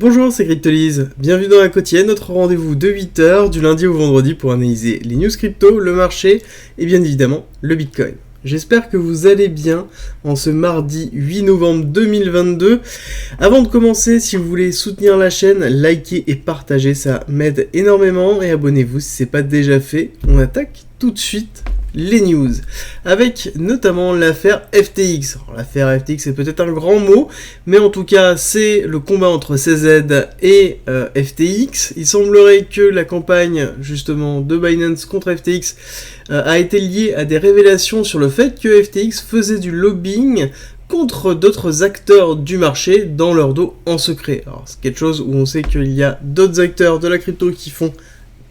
Bonjour, c'est Cryptolyse. Bienvenue dans la quotidienne, notre rendez-vous de 8h du lundi au vendredi pour analyser les news crypto, le marché et bien évidemment le Bitcoin. J'espère que vous allez bien en ce mardi 8 novembre 2022. Avant de commencer, si vous voulez soutenir la chaîne, likez et partagez, ça m'aide énormément et abonnez-vous si ce n'est pas déjà fait. On attaque tout de suite les news, avec notamment l'affaire FTX. Alors, l'affaire FTX c'est peut-être un grand mot, mais en tout cas c'est le combat entre CZ et FTX. Il semblerait que la campagne justement de Binance contre FTX a été liée à des révélations sur le fait que FTX faisait du lobbying contre d'autres acteurs du marché dans leur dos en secret. Alors c'est quelque chose où on sait qu'il y a d'autres acteurs de la crypto qui font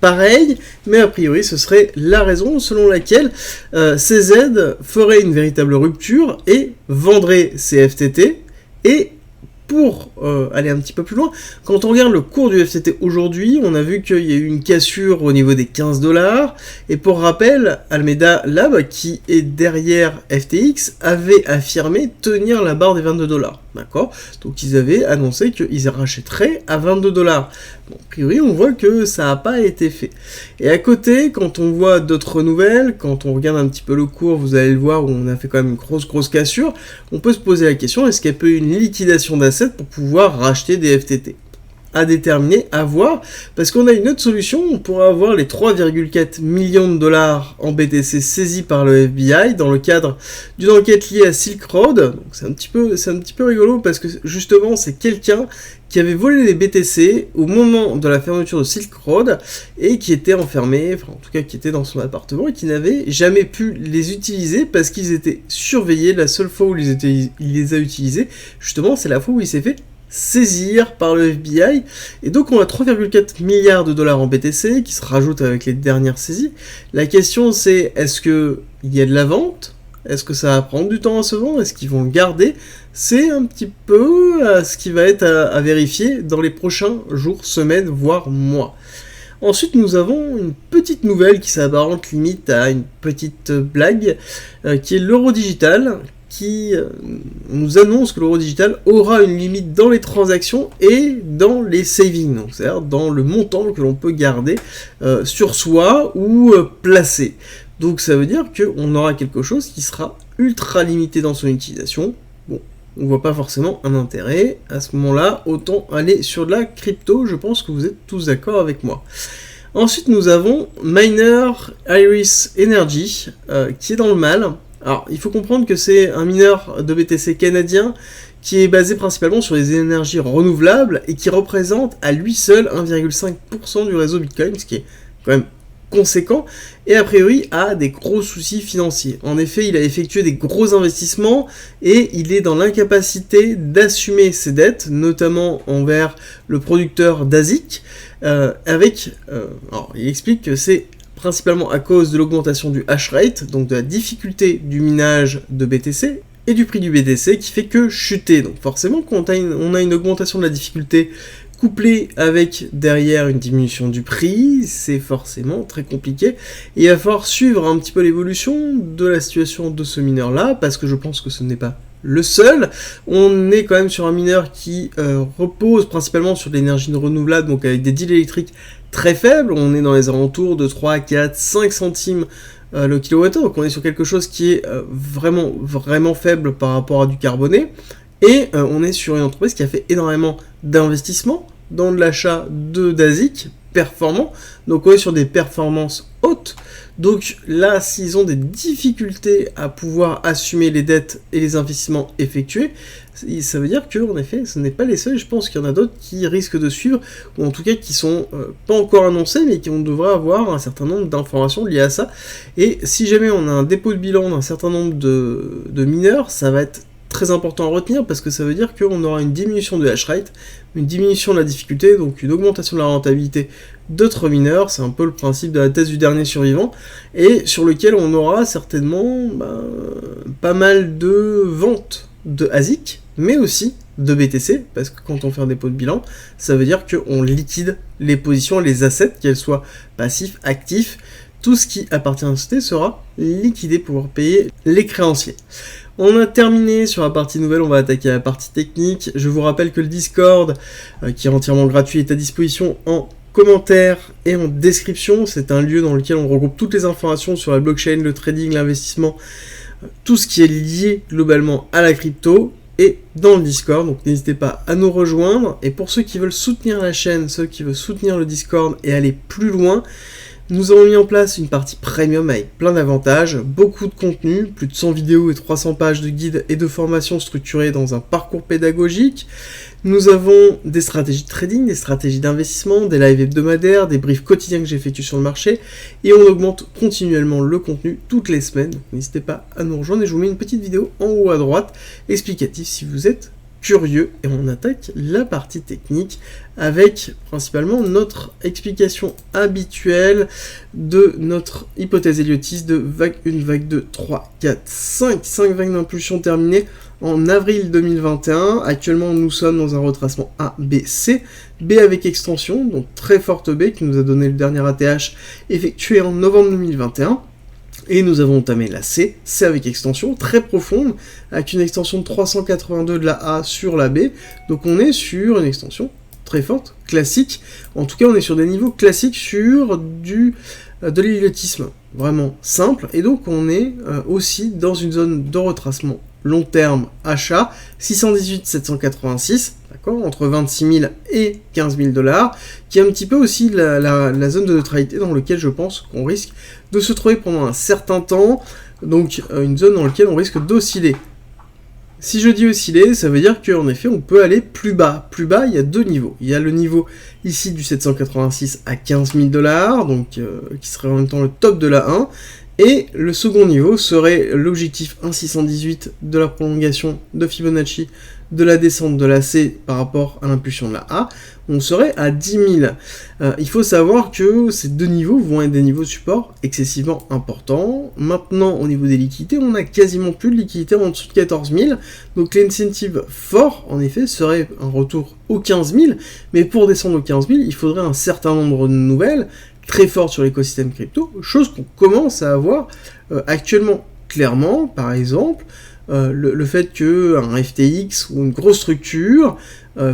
pareil, mais a priori ce serait la raison selon laquelle CZ ferait une véritable rupture et vendrait ses FTT. Et pour aller un petit peu plus loin, quand on regarde le cours du FTT aujourd'hui, on a vu qu'il y a eu une cassure au niveau des 15$, et pour rappel, Alameda Lab, qui est derrière FTX, avait affirmé tenir la barre des 22$, d'accord ? Donc ils avaient annoncé qu'ils rachèteraient à 22$. Bon, a priori, on voit que ça n'a pas été fait. Et à côté, quand on voit d'autres nouvelles, quand on regarde un petit peu le cours, vous allez le voir, où on a fait quand même une grosse cassure, on peut se poser la question, est-ce qu'il y a eu une liquidation d'assets pour pouvoir racheter des FTT ? À déterminer, à voir, parce qu'on a une autre solution, on pourrait avoir les 3,4 millions de dollars en BTC saisis par le FBI dans le cadre d'une enquête liée à Silk Road. Donc c'est un petit peu rigolo parce que justement c'est quelqu'un qui avait volé les BTC au moment de la fermeture de Silk Road et qui était enfermé, enfin en tout cas qui était dans son appartement et qui n'avait jamais pu les utiliser parce qu'ils étaient surveillés. La seule fois où il les a utilisés, justement c'est la fois où il s'est fait saisir par le FBI, et donc on a 3,4 milliards de dollars en BTC qui se rajoutent avec les dernières saisies. La question c'est, est-ce qu'il y a de la vente ? Est-ce que ça va prendre du temps à se vendre ? Est-ce qu'ils vont le garder ? C'est un petit peu ce qui va être à vérifier dans les prochains jours, semaines, voire mois. Ensuite, nous avons une petite nouvelle qui s'apparente limite à une petite blague, qui est l'euro digital, qui nous annonce que l'euro digital aura une limite dans les transactions et dans les savings, donc c'est-à-dire dans le montant que l'on peut garder sur soi ou placer. Donc ça veut dire qu'on aura quelque chose qui sera ultra limité dans son utilisation. Bon, on voit pas forcément un intérêt. À ce moment-là, autant aller sur de la crypto, je pense que vous êtes tous d'accord avec moi. Ensuite, nous avons Miner Iris Energy, qui est dans le mal. Alors, il faut comprendre que c'est un mineur de BTC canadien qui est basé principalement sur les énergies renouvelables et qui représente à lui seul 1,5% du réseau Bitcoin, ce qui est quand même conséquent, et a priori a des gros soucis financiers. En effet, il a effectué des gros investissements et il est dans l'incapacité d'assumer ses dettes, notamment envers le producteur d'ASIC, alors il explique que c'est principalement à cause de l'augmentation du hash rate, donc de la difficulté du minage de BTC, et du prix du BTC qui fait que chuter. Donc forcément, quand on a une augmentation de la difficulté couplée avec derrière une diminution du prix, c'est forcément très compliqué. Et il va falloir suivre un petit peu l'évolution de la situation de ce mineur-là, parce que je pense que ce n'est pas le seul. On est quand même sur un mineur qui repose principalement sur l'énergie renouvelable, donc avec des deals électriques très faibles. On est dans les alentours de 3, 4, 5 centimes le kilowattheure, donc on est sur quelque chose qui est vraiment faible par rapport à du carboné. Et on est sur une entreprise qui a fait énormément d'investissements dans l'achat d'ASIC performants, donc on est sur des performances hautes. Donc là, s'ils ont des difficultés à pouvoir assumer les dettes et les investissements effectués, ça veut dire que, en effet, ce n'est pas les seuls. Je pense qu'il y en a d'autres qui risquent de suivre, ou en tout cas qui sont pas encore annoncés, mais qu'on devrait avoir un certain nombre d'informations liées à ça. Et si jamais on a un dépôt de bilan d'un certain nombre de mineurs, ça va être très important à retenir parce que ça veut dire qu'on aura une diminution de hash rate, une diminution de la difficulté, donc une augmentation de la rentabilité d'autres mineurs. C'est un peu le principe de la thèse du dernier survivant, et sur lequel on aura certainement pas mal de ventes de ASIC, mais aussi de BTC, parce que quand on fait un dépôt de bilan, ça veut dire qu'on liquide les positions, les assets, qu'elles soient passifs, actifs, tout ce qui appartient à la société sera liquidé pour pouvoir payer les créanciers. On a terminé sur la partie nouvelle, on va attaquer la partie technique. Je vous rappelle que le Discord, qui est entièrement gratuit, est à disposition en commentaire et en description. C'est un lieu dans lequel on regroupe toutes les informations sur la blockchain, le trading, l'investissement, tout ce qui est lié globalement à la crypto et dans le Discord. Donc n'hésitez pas à nous rejoindre. Et pour ceux qui veulent soutenir la chaîne, ceux qui veulent soutenir le Discord et aller plus loin, nous avons mis en place une partie premium avec plein d'avantages, beaucoup de contenu, plus de 100 vidéos et 300 pages de guides et de formations structurées dans un parcours pédagogique. Nous avons des stratégies de trading, des stratégies d'investissement, des lives hebdomadaires, des briefs quotidiens que j'effectue sur le marché, et on augmente continuellement le contenu toutes les semaines. Donc n'hésitez pas à nous rejoindre et je vous mets une petite vidéo en haut à droite explicative si vous êtes curieux, et on attaque la partie technique avec principalement notre explication habituelle de notre hypothèse héliotiste de vague 1, vague 2, 3, 4, 5 vagues d'impulsion terminées en avril 2021. Actuellement nous sommes dans un retracement A, B, C, B avec extension, donc très forte B qui nous a donné le dernier ATH effectué en novembre 2021. Et nous avons entamé la C, C avec extension, très profonde, avec une extension de 382 de la A sur la B. Donc on est sur une extension très forte, classique. En tout cas, on est sur des niveaux classiques sur de l'héliotisme vraiment simple. Et donc on est aussi dans une zone de retracement long terme achat, 618 786, d'accord, entre 26 000 et 15 000 $, qui est un petit peu aussi la zone de neutralité dans laquelle je pense qu'on risque de se trouver pendant un certain temps, donc une zone dans laquelle on risque d'osciller. Si je dis osciller, ça veut dire qu'en effet on peut aller plus bas. Plus bas, il y a deux niveaux. Il y a le niveau ici du 786 à 15 000 $, donc qui serait en même temps le top de la 1, et le second niveau serait l'objectif 1,618 de la prolongation de Fibonacci de la descente de la C par rapport à l'impulsion de la A. On serait à 10 000. Il faut savoir que ces deux niveaux vont être des niveaux de support excessivement importants. Maintenant, au niveau des liquidités, on n'a quasiment plus de liquidités en dessous de 14 000. Donc l'incentive fort, en effet, serait un retour aux 15 000. Mais pour descendre aux 15 000, il faudrait un certain nombre de nouvelles très fortes sur l'écosystème crypto, chose qu'on commence à avoir actuellement. Clairement, par exemple, le fait qu'un FTX ou une grosse structure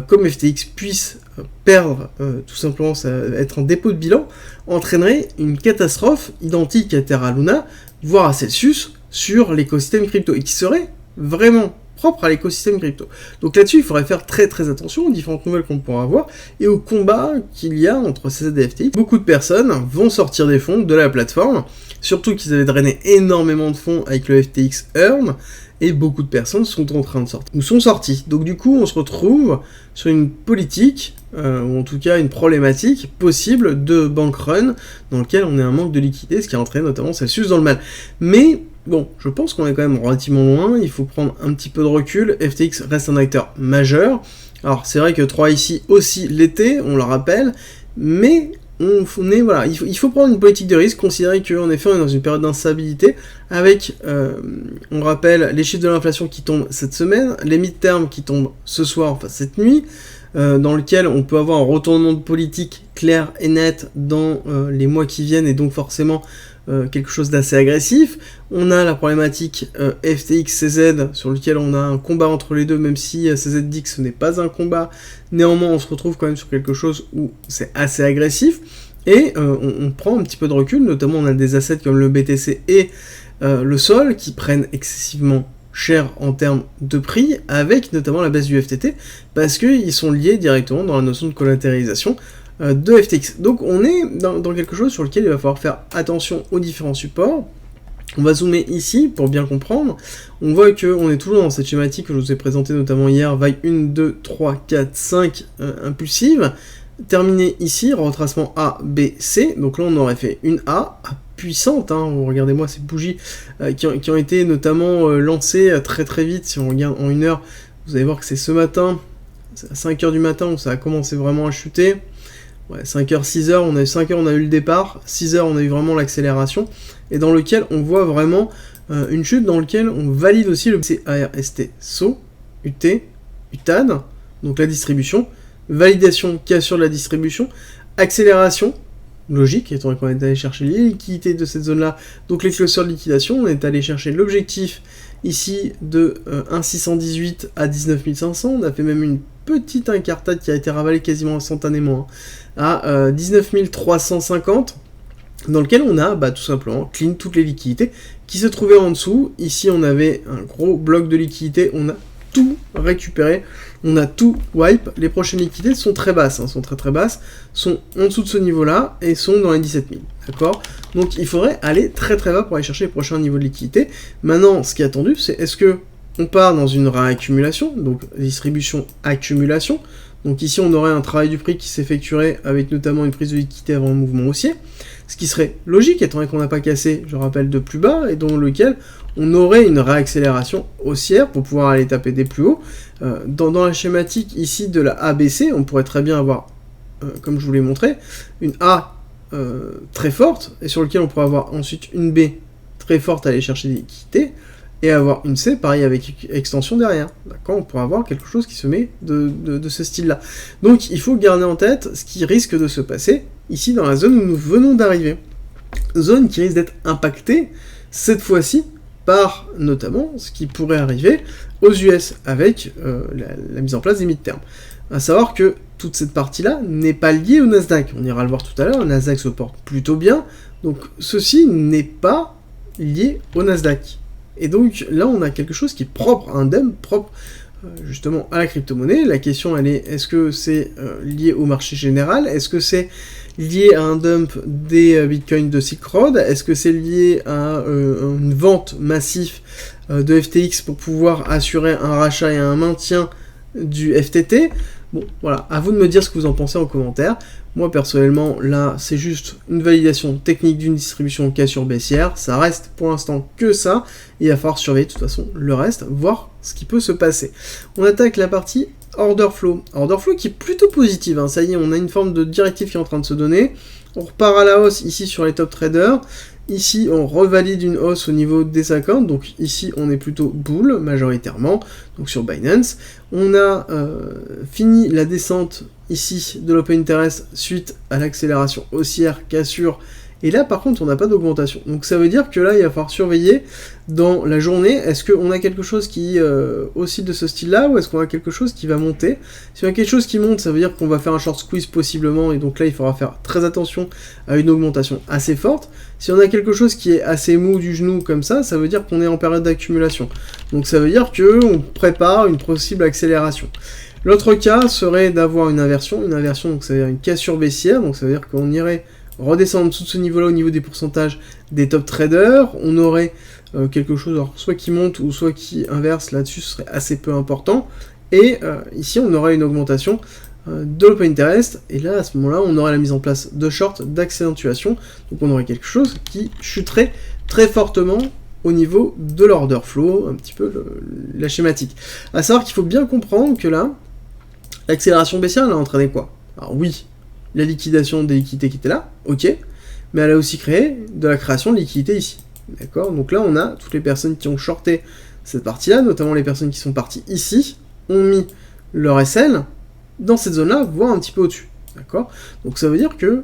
comme FTX puisse perdre, tout simplement, ça va être un dépôt de bilan, entraînerait une catastrophe identique à Terra Luna, voire à Celsius, sur l'écosystème crypto, et qui serait vraiment propre à l'écosystème crypto. Donc là-dessus, il faudrait faire très très attention aux différentes nouvelles qu'on pourra avoir et au combat qu'il y a entre CZ et FTX. Beaucoup de personnes vont sortir des fonds de la plateforme, surtout qu'ils avaient drainé énormément de fonds avec le FTX Earn, et beaucoup de personnes sont en train de sortir, ou sont sorties. Donc du coup, on se retrouve sur une politique, ou en tout cas une problématique possible de bank run, dans lequel on a un manque de liquidité, ce qui a entraîné notamment Celsius dans le mal. Mais bon, je pense qu'on est quand même relativement loin, il faut prendre un petit peu de recul, FTX reste un acteur majeur. Alors c'est vrai que 3 ici aussi l'été, on le rappelle, mais voilà, il faut prendre une politique de risque, considérer qu'en effet on est dans une période d'instabilité, avec, on rappelle, les chiffres de l'inflation qui tombent cette semaine, les mid-terms qui tombent ce soir, enfin cette nuit, dans lequel on peut avoir un retournement de politique clair et net dans les mois qui viennent, et donc forcément quelque chose d'assez agressif. On a la problématique FTX-CZ, sur lequel on a un combat entre les deux, même si CZ dit que ce n'est pas un combat. Néanmoins, on se retrouve quand même sur quelque chose où c'est assez agressif, et on prend un petit peu de recul, notamment on a des assets comme le BTC et le Sol, qui prennent excessivement cher en termes de prix, avec notamment la baisse du FTT, parce qu'ils sont liés directement dans la notion de collatéralisation de FTX. Donc on est dans quelque chose sur lequel il va falloir faire attention aux différents supports. On va zoomer ici pour bien comprendre. On voit qu'on est toujours dans cette schématique que je vous ai présentée notamment hier, vague 1, 2, 3, 4, 5 impulsive. Terminé ici, retracement A, B, C. Donc là on aurait fait une A puissante, hein. Regardez-moi ces bougies qui ont été notamment lancées très très vite. Si on regarde en 1 heure, vous allez voir que c'est ce matin, c'est à 5h du matin où ça a commencé vraiment à chuter. Ouais, 5h, 6h, on a eu 5h, on a eu le départ, 6h, on a eu vraiment l'accélération, et dans lequel on voit vraiment une chute dans lequel on valide aussi le CARST, SO, UT, UTAD, donc la distribution, validation, cassure de la distribution, accélération, logique, étant donné qu'on est allé chercher les liquidités de cette zone-là, donc les clusters de liquidation, on est allé chercher l'objectif ici de 1,618 à 19 500, on a fait même une petite incartade qui a été ravalée quasiment instantanément à 19 350, dans lequel on a tout simplement clean toutes les liquidités qui se trouvaient en dessous. Ici on avait un gros bloc de liquidités, on a tout récupéré, on a tout wipe. Les prochaines liquidités sont très basses, sont très basses, sont en dessous de ce niveau-là et sont dans les 17 000, d'accord? Donc il faudrait aller très bas pour aller chercher les prochains niveaux de liquidité. Maintenant, ce qui est attendu, c'est est-ce que on part dans une réaccumulation, donc distribution-accumulation. Donc ici, on aurait un travail du prix qui s'effectuerait avec notamment une prise de liquidité avant un mouvement haussier, ce qui serait logique, étant donné qu'on n'a pas cassé, je rappelle, de plus bas, et dans lequel on aurait une réaccélération haussière pour pouvoir aller taper des plus hauts. Dans la schématique ici de la ABC, on pourrait très bien avoir, comme je vous l'ai montré, une A très forte, et sur lequel on pourrait avoir ensuite une B très forte à aller chercher des liquidités, et avoir une C, pareil, avec extension derrière. D'accord, on pourrait avoir quelque chose qui se met de ce style-là. Donc, il faut garder en tête ce qui risque de se passer ici dans la zone où nous venons d'arriver. Zone qui risque d'être impactée, cette fois-ci, par notamment ce qui pourrait arriver aux US avec la mise en place des midterms. À savoir que toute cette partie-là n'est pas liée au Nasdaq. On ira le voir tout à l'heure, le Nasdaq se porte plutôt bien, donc ceci n'est pas lié au Nasdaq. Et donc là, on a quelque chose qui est propre, un dump propre justement à la crypto-monnaie. La question, elle est, est-ce que c'est lié au marché général? Est-ce que c'est lié à un dump des bitcoins de Silk Road? Est-ce que c'est lié à une vente massive de FTX pour pouvoir assurer un rachat et un maintien du FTT? Bon, voilà, à vous de me dire ce que vous en pensez en commentaire. Moi, personnellement, là, c'est juste une validation technique d'une distribution cassure baissière. Ça reste pour l'instant que ça. Et il va falloir surveiller de toute façon le reste, voir ce qui peut se passer. On attaque la partie order flow. Order flow qui est plutôt positive. Ça y est, on a une forme de directive qui est en train de se donner. On repart à la hausse ici sur les top traders. Ici, on revalide une hausse au niveau des 50, donc ici, on est plutôt bull, majoritairement, donc sur Binance. On a fini la descente, ici, de l'open interest suite à l'accélération haussière, cassure, et là, par contre, on n'a pas d'augmentation. Donc ça veut dire que là, il va falloir surveiller dans la journée, est-ce qu'on a quelque chose qui oscille de ce style-là, ou est-ce qu'on a quelque chose qui va monter? Si on a quelque chose qui monte, ça veut dire qu'on va faire un short squeeze possiblement, et donc là, il faudra faire très attention à une augmentation assez forte. Si on a quelque chose qui est assez mou du genou comme ça veut dire qu'on est en période d'accumulation. Donc ça veut dire qu'on prépare une possible accélération. L'autre cas serait d'avoir une inversion, donc ça veut dire une cassure baissière, donc ça veut dire qu'on irait redescendre en dessous de ce niveau-là au niveau des pourcentages des top traders, on aurait quelque chose, alors, soit qui monte ou soit qui inverse là-dessus, ce serait assez peu important, et ici on aurait une augmentation de l'open interest, et là à ce moment-là on aurait la mise en place de short, d'accentuation, donc on aurait quelque chose qui chuterait très fortement au niveau de l'order flow, un petit peu la schématique. À savoir qu'il faut bien comprendre que là, l'accélération baissière elle a entraîné quoi? Alors oui, la liquidation des liquidités qui étaient là, ok, mais elle a aussi créé de la création de liquidités ici, d'accord? Donc là, on a toutes les personnes qui ont shorté cette partie-là, notamment les personnes qui sont parties ici, ont mis leur SL dans cette zone-là, voire un petit peu au-dessus, d'accord? Donc ça veut dire que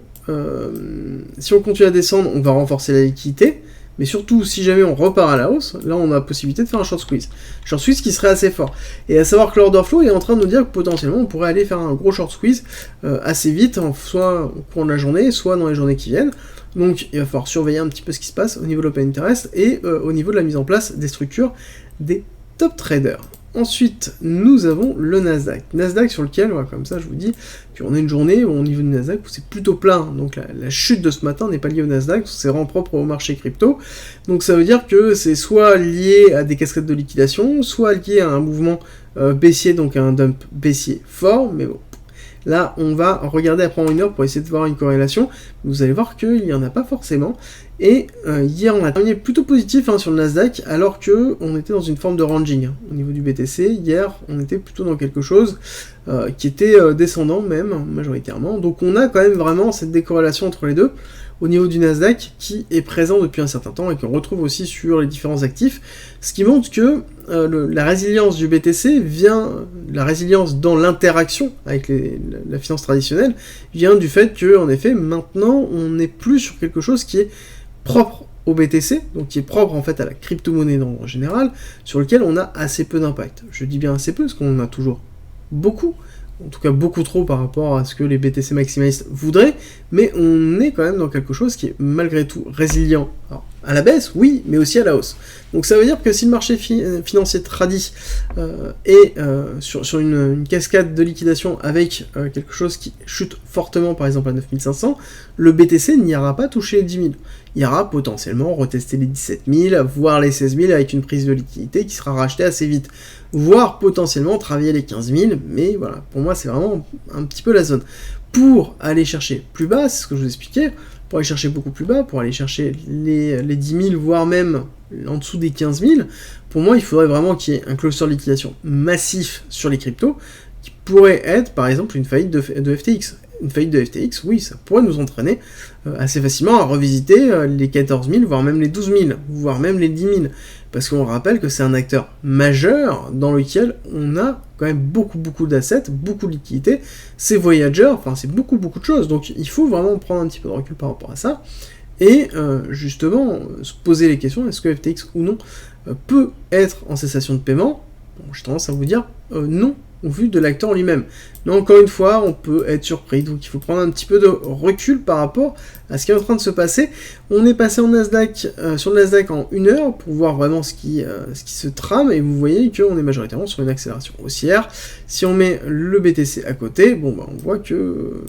si on continue à descendre, on va renforcer la liquidité, mais surtout, si jamais on repart à la hausse, là on a la possibilité de faire un short squeeze. Short squeeze qui serait assez fort. Et à savoir que l'order flow est en train de nous dire que potentiellement on pourrait aller faire un gros short squeeze assez vite, soit au cours de la journée, soit dans les journées qui viennent. Donc il va falloir surveiller un petit peu ce qui se passe au niveau de l'open interest et au niveau de la mise en place des structures des top traders. Ensuite, nous avons le Nasdaq. Nasdaq sur lequel, voilà, comme ça je vous dis, qu'on a une journée où, au niveau du Nasdaq où c'est plutôt plein. Donc la chute de ce matin n'est pas liée au Nasdaq, c'est vraiment propre au marché crypto. Donc ça veut dire que c'est soit lié à des cascades de liquidation, soit lié à un mouvement baissier, donc à un dump baissier fort, mais bon. Là, on va regarder après en une heure pour essayer de voir une corrélation. Vous allez voir qu'il n'y en a pas forcément. Et hier, on a terminé plutôt positif sur le Nasdaq, alors que on était dans une forme de ranging. Au niveau du BTC, hier, on était plutôt dans quelque chose qui était descendant même, majoritairement. Donc on a quand même vraiment cette décorrélation entre les deux, au niveau du Nasdaq, qui est présent depuis un certain temps et qu'on retrouve aussi sur les différents actifs, ce qui montre que la résilience du BTC la résilience dans l'interaction avec la finance traditionnelle, vient du fait que, en effet, maintenant, on n'est plus sur quelque chose qui est propre au BTC, donc qui est propre en fait à la crypto-monnaie en général, sur lequel on a assez peu d'impact. Je dis bien assez peu, parce qu'on en a toujours beaucoup, en tout cas beaucoup trop par rapport à ce que les BTC maximalistes voudraient, mais on est quand même dans quelque chose qui est malgré tout résilient. Alors, à la baisse, oui, mais aussi à la hausse. Donc ça veut dire que si le marché financier tradit est sur une cascade de liquidation avec quelque chose qui chute fortement, par exemple à 9500, le BTC n'ira pas toucher les 10 000. Il ira potentiellement retester les 17 000, voire les 16 000 avec une prise de liquidité qui sera rachetée assez vite, voire potentiellement travailler les 15 000, mais voilà, pour moi c'est vraiment un petit peu la zone. Pour aller chercher plus bas, c'est ce que je vous expliquais, pour aller chercher beaucoup plus bas, pour aller chercher les 10 000, voire même en dessous des 15 000, pour moi il faudrait vraiment qu'il y ait un cluster de liquidation massif sur les cryptos, qui pourrait être par exemple une faillite de FTX. Une faillite de FTX, oui, ça pourrait nous entraîner assez facilement à revisiter les 14 000, voire même les 12 000, voire même les 10 000. Parce qu'on rappelle que c'est un acteur majeur dans lequel on a quand même beaucoup d'assets, beaucoup de liquidités, c'est Voyager, enfin c'est beaucoup de choses. Donc il faut vraiment prendre un petit peu de recul par rapport à ça. Et justement, se poser les questions, est-ce que FTX ou non peut être en cessation de paiement? Bon, j'ai tendance à vous dire non, au vu de l'acteur lui-même. Mais encore une fois, on peut être surpris, donc il faut prendre un petit peu de recul par rapport à ce qui est en train de se passer. On est passé sur le Nasdaq en 1 heure pour voir vraiment ce qui se trame, et vous voyez qu'on est majoritairement sur une accélération haussière. Si on met le BTC à côté, on voit que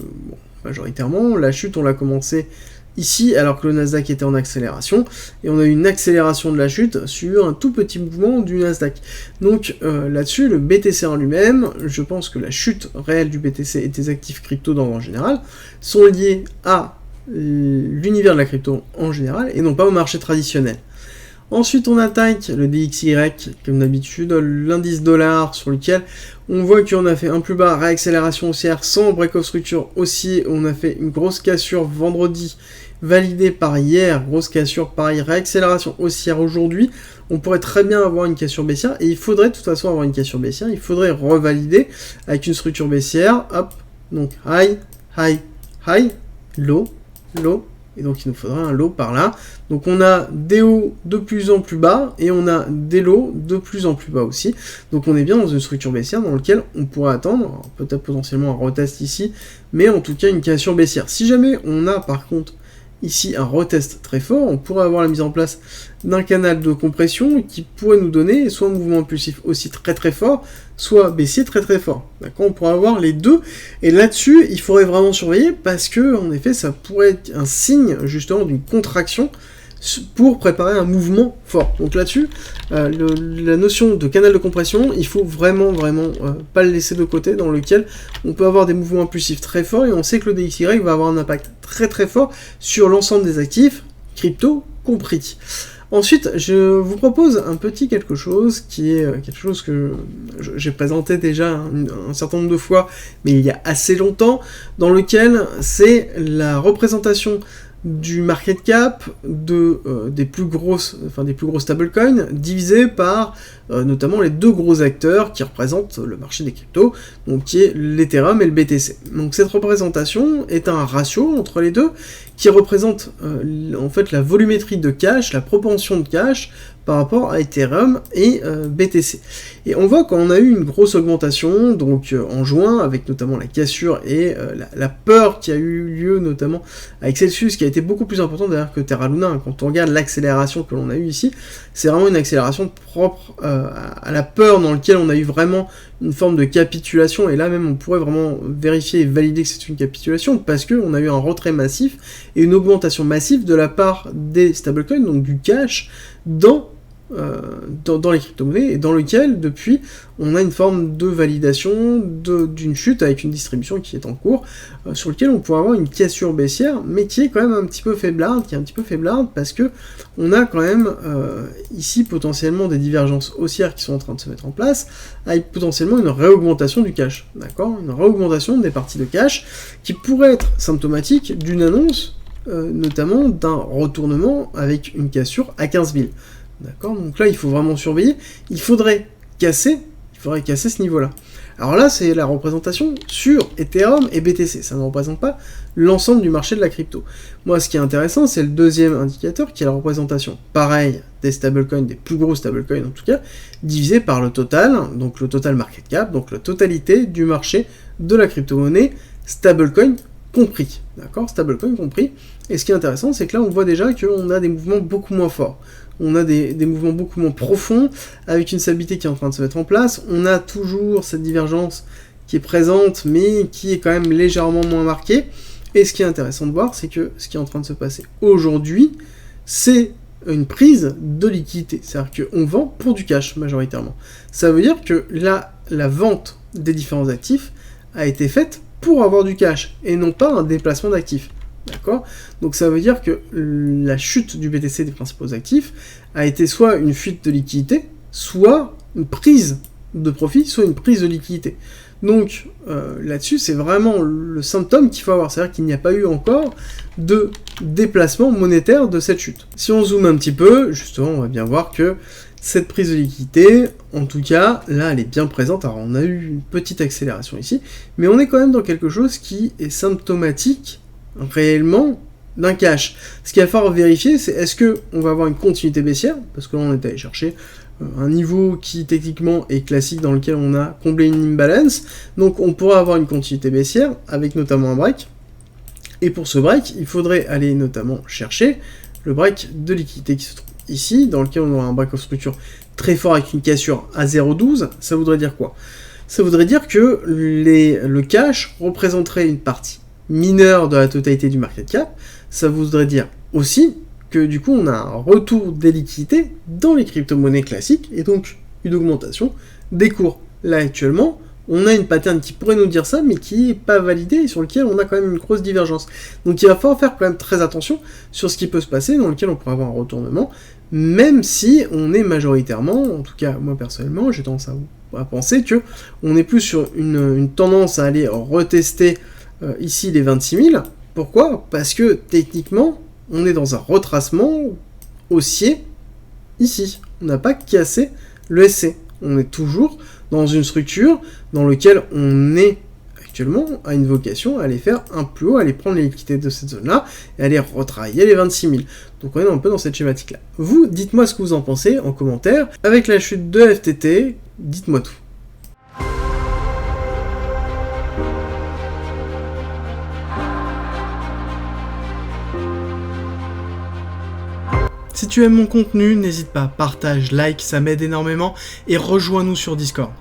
majoritairement, la chute, on l'a commencé ici, alors que le Nasdaq était en accélération, et on a eu une accélération de la chute sur un tout petit mouvement du Nasdaq. Donc là-dessus, le BTC en lui-même, je pense que la chute réelle du BTC et des actifs crypto en général sont liés à l'univers de la crypto en général, et non pas au marché traditionnel. Ensuite, on attaque le DXY, comme d'habitude, l'indice dollar, sur lequel on voit qu'on a fait un plus bas, réaccélération haussière, sans break-off structure aussi, on a fait une grosse cassure vendredi, validée par hier, grosse cassure, pareil, réaccélération haussière aujourd'hui, on pourrait très bien avoir une cassure baissière, et il faudrait de toute façon avoir une cassure baissière, il faudrait revalider avec une structure baissière, hop, donc high, high, high, low, low, et donc il nous faudra un low par là. Donc on a des hauts de plus en plus bas, et on a des lows de plus en plus bas aussi. Donc on est bien dans une structure baissière dans laquelle on pourrait attendre, peut-être potentiellement un retest ici, mais en tout cas une cassure baissière. Si jamais on a par contre ici un retest très fort, on pourrait avoir la mise en place d'un canal de compression qui pourrait nous donner soit un mouvement impulsif aussi très fort, soit baissier très fort. D'accord, on pourrait avoir les deux, et là-dessus, il faudrait vraiment surveiller, parce que, en effet, ça pourrait être un signe, justement, d'une contraction pour préparer un mouvement fort. Donc là-dessus, la notion de canal de compression, il faut vraiment pas le laisser de côté, dans lequel on peut avoir des mouvements impulsifs très forts, et on sait que le DXY va avoir un impact très fort sur l'ensemble des actifs, crypto compris. Ensuite, je vous propose un petit quelque chose qui est quelque chose que j'ai présenté déjà un certain nombre de fois, mais il y a assez longtemps, dans lequel c'est la représentation du market cap des plus grosses stablecoins divisé par notamment les deux gros acteurs qui représentent le marché des cryptos, donc qui est l'Ethereum et le BTC. Donc cette représentation est un ratio entre les deux qui représente en fait la volumétrie de cash, la propension de cash par rapport à Ethereum et BTC. Et on voit qu'on a eu une grosse augmentation, donc en juin, avec notamment la cassure et la peur qui a eu lieu notamment avec Celsius, qui a été beaucoup plus importante d'ailleurs que Terra Luna. Quand on regarde l'accélération que l'on a eue ici, c'est vraiment une accélération propre à la peur, dans laquelle on a eu vraiment une forme de capitulation, et là même on pourrait vraiment vérifier et valider que c'est une capitulation, parce qu'on a eu un retrait massif et une augmentation massive de la part des stablecoins, donc du cash, dans dans les crypto-monnaies, et dans lequel, depuis, on a une forme de validation d'une chute avec une distribution qui est en cours, sur lequel on pourrait avoir une cassure baissière, mais qui est quand même un petit peu faiblarde, parce que on a quand même ici potentiellement des divergences haussières qui sont en train de se mettre en place, avec potentiellement une réaugmentation du cash, d'accord, une réaugmentation des parties de cash, qui pourrait être symptomatique d'une annonce, notamment d'un retournement avec une cassure à 15 000. D'accord, donc là il faut vraiment surveiller, il faudrait casser ce niveau-là. Alors là c'est la représentation sur Ethereum et BTC, ça ne représente pas l'ensemble du marché de la crypto. Moi ce qui est intéressant c'est le deuxième indicateur qui est la représentation, pareil, des stablecoins, des plus gros stablecoins en tout cas, divisé par le total, donc le total market cap, donc la totalité du marché de la crypto-monnaie, stablecoin compris, d'accord, stablecoin compris. Et ce qui est intéressant c'est que là on voit déjà qu'on a des mouvements beaucoup moins forts. On a des mouvements beaucoup moins profonds, avec une stabilité qui est en train de se mettre en place. On a toujours cette divergence qui est présente, mais qui est quand même légèrement moins marquée. Et ce qui est intéressant de voir, c'est que ce qui est en train de se passer aujourd'hui, c'est une prise de liquidité. C'est-à-dire qu'on vend pour du cash, majoritairement. Ça veut dire que là, la vente des différents actifs a été faite pour avoir du cash, et non pas un déplacement d'actifs. D'accord ? Donc ça veut dire que la chute du BTC des principaux actifs a été soit une fuite de liquidité, soit une prise de profit, soit une prise de liquidité. Donc là-dessus, c'est vraiment le symptôme qu'il faut avoir. C'est-à-dire qu'il n'y a pas eu encore de déplacement monétaire de cette chute. Si on zoome un petit peu, justement, on va bien voir que cette prise de liquidité, en tout cas, là, elle est bien présente. Alors on a eu une petite accélération ici, mais on est quand même dans quelque chose qui est symptomatique réellement d'un cash. Ce qu'il va falloir vérifier, c'est est-ce qu'on va avoir une continuité baissière, parce que là on est allé chercher un niveau qui techniquement est classique dans lequel on a comblé une imbalance, donc on pourra avoir une continuité baissière avec notamment un break, et pour ce break, il faudrait aller notamment chercher le break de liquidité qui se trouve ici, dans lequel on aura un break of structure très fort avec une cassure à 0,12. Ça voudrait dire quoi ? Ça voudrait dire que le cash représenterait une partie mineure de la totalité du market cap. Ça voudrait dire aussi que du coup on a un retour des liquidités dans les crypto-monnaies classiques et donc une augmentation des cours. Là actuellement, on a une pattern qui pourrait nous dire ça, mais qui n'est pas validée et sur lequel on a quand même une grosse divergence. Donc il va falloir faire quand même très attention sur ce qui peut se passer, dans lequel on pourrait avoir un retournement, même si on est majoritairement, en tout cas moi personnellement, j'ai tendance à penser que on est plus sur une tendance à aller retester ici les 26 000. Pourquoi ? Parce que techniquement, on est dans un retracement haussier ici. On n'a pas cassé le SC. On est toujours dans une structure dans laquelle on est actuellement à une vocation à aller faire un plus haut, à aller prendre les liquidités de cette zone-là et aller retravailler les 26 000. Donc on est un peu dans cette schématique-là. Vous, dites-moi ce que vous en pensez en commentaire. Avec la chute de FTT, dites-moi tout. Si tu aimes mon contenu, n'hésite pas, partage, like, ça m'aide énormément, et rejoins-nous sur Discord.